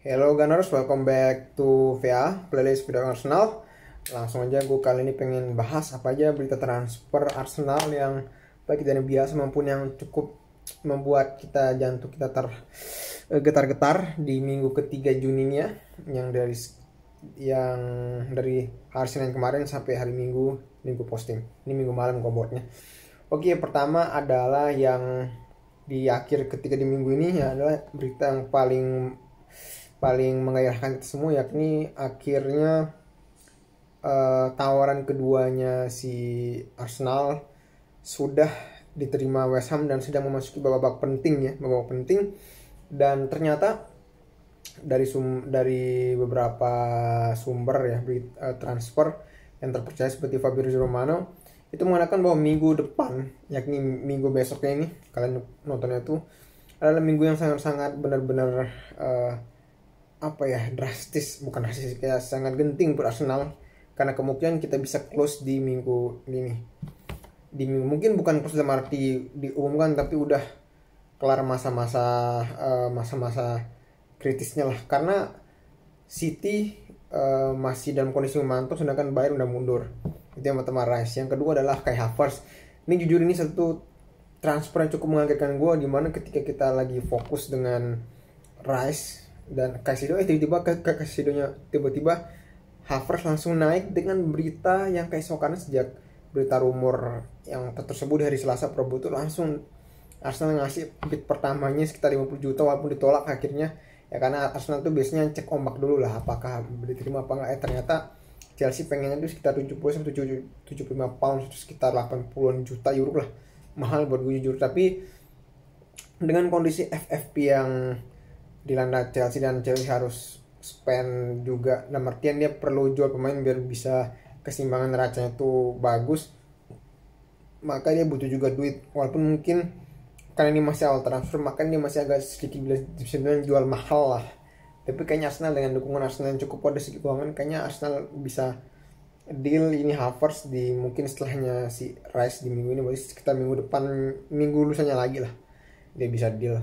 Hello Gunners, welcome back to VA playlist video Arsenal. Langsung aja gue kali ini pengen bahas apa aja berita transfer Arsenal yang baik dari biasa maupun yang cukup membuat kita jantung kita getar-getar di minggu ketiga Juninya yang dari hari Senin kemarin sampai hari Minggu posting. Ini minggu malam gue buatnya. Oke, pertama adalah yang di akhir ketiga di minggu ini adalah berita yang paling menggairahkan kita semua, yakni akhirnya tawaran keduanya si Arsenal sudah diterima West Ham dan sedang memasuki babak penting dan ternyata dari beberapa sumber ya transfer yang terpercaya seperti Fabrizio Romano itu mengatakan bahwa minggu depan, yakni minggu besoknya ini, kalian nontonnya tuh adalah minggu yang sangat-sangat benar-benar drastis, bukan drastis, kayak sangat genting buat Arsenal karena kemungkinan kita bisa close di minggu ini. Di minggu mungkin bukan close dalam arti diumumkan, tapi udah kelar masa-masa kritisnya lah, karena City masih dalam kondisi memantau sedangkan Bayern udah mundur. Itu yang pertama, Rice. Yang kedua adalah Kai Havertz. Ini jujur ini satu transfer yang cukup mengagetkan gue, dimana ketika kita lagi fokus dengan Rice dan Caicedo, tiba-tiba Havertz langsung naik dengan berita yang kayak karena sejak berita rumor yang tersebut di hari Selasa Prabu itu langsung Arsenal ngasih bid pertamanya sekitar 50 juta walaupun ditolak akhirnya ya, karena Arsenal tuh biasanya cek ombak dulu lah apakah diterima apa enggak. Ternyata Chelsea pengennya itu sekitar 70-75 pound, sekitar 80-an juta euro lah, mahal buat gue jujur. Tapi dengan kondisi FFP yang dilanda Chelsea dan Chelsea harus spend juga, dalam artian dia perlu jual pemain biar bisa keseimbangan neracanya itu bagus, maka dia butuh juga duit. Walaupun mungkin karena ini masih awal transfer, maka dia masih agak sedikit bisa bilang jual mahal lah. Tapi kayaknya Arsenal dengan dukungan Arsenal yang cukup pada segi keuangan, kayaknya Arsenal bisa deal ini Havertz di mungkin setelahnya si Rice di minggu ini, berarti sekitar minggu depan, minggu lusanya lagi lah dia bisa deal.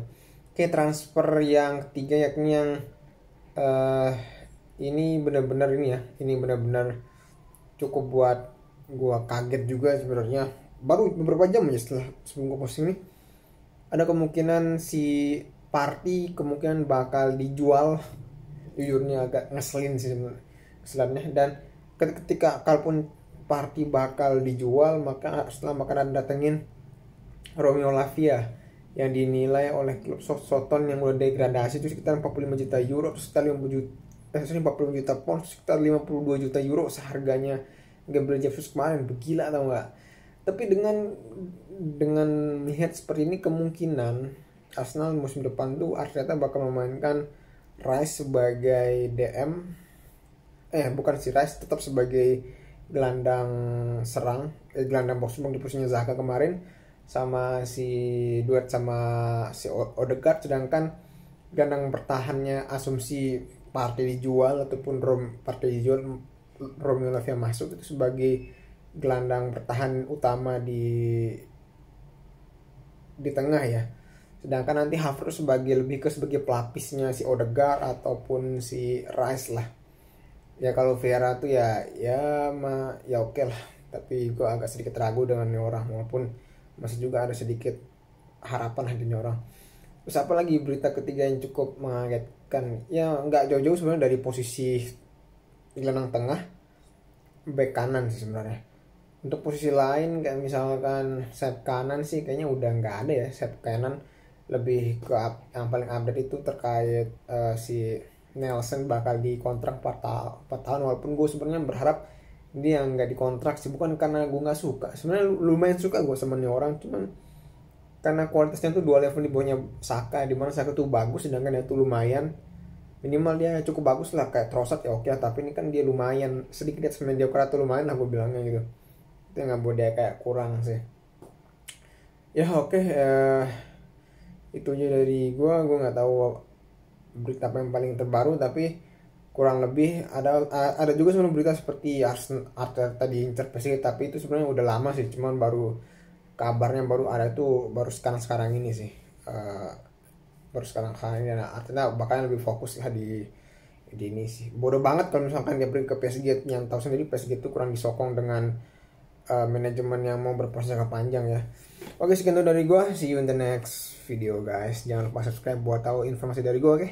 Oke, transfer yang ketiga yakni yang ini benar-benar cukup buat gua kaget juga sebenarnya. Baru beberapa jam aja setelah sebelum gua posting ini, ada kemungkinan si Partey kemungkinan bakal dijual. Jujurnya agak ngeselin sih sebenarnya. Dan ketika kalaupun Partey bakal dijual, maka setelah makan datengin Romeo Lavia yang dinilai oleh klub Southampton yang udah degradasi itu sekitar 45 juta euro, sekitar 40 juta pound, sekitar 52 juta euro seharganya Gabriel Jesus kemarin. Begila tau nggak? Tapi dengan melihat seperti ini, kemungkinan Arsenal musim depan tuh Arteta bakal memainkan Rice sebagai DM, bukan si Rice, tetap sebagai gelandang serang, gelandang box di posisinya Zaha kemarin, sama si duet sama si Odegaard. Sedangkan gelandang bertahannya asumsi Partey dijual ataupun Romeo Lavia masuk itu sebagai gelandang bertahan utama di tengah ya. Sedangkan nanti Havertz sebagai pelapisnya si Odegaard ataupun si Rice lah. Ya kalau Vieira tuh ya oke lah. Tapi gue agak sedikit ragu dengan ini orang, walaupun masih juga ada sedikit harapan lah ini orang. Terus apa lagi berita ketiga yang cukup mengagetkan? Ya nggak jauh-jauh sebenarnya dari posisi gelandang tengah, back kanan sih sebenarnya. Untuk posisi lain kayak misalkan sayap kanan sih kayaknya udah nggak ada ya sayap kanan. Lebih ke yang paling update itu terkait si Nelson bakal dikontrak 4 tahun, walaupun gue sebenarnya berharap dia nggak dikontrak sih, bukan karena gue nggak suka. Sebenarnya lumayan suka gue sama nih orang, cuman karena kualitasnya tuh 2 level di bawahnya Saka, di mana Saka tuh bagus sedangkan dia tuh lumayan, minimal dia cukup bagus lah kayak Trossard ya oke, tapi ini kan dia lumayan sedikit mediocre atau lumayan lah gue bilangnya gitu. Itu nggak boleh dia kayak kurang sih ya. Oke, itu aja dari gue nggak tahu berita apa yang paling terbaru, tapi kurang lebih ada juga sebenarnya berita seperti Arteta diincar PSG, tapi itu sebenarnya udah lama sih, cuman baru kabarnya baru ada itu baru sekarang ini sih. baru sekarang ini. Nah, artinya bakal lebih fokus lah di ini sih. Bodoh banget kalau misalkan dia pergi ke PSG, yang tahu sendiri PSG itu kurang disokong dengan manajemen yang mau berproses jangka panjang ya. Oke, sekian dulu dari gue. See you in the next video guys. Jangan lupa subscribe buat tahu informasi dari gue, oke?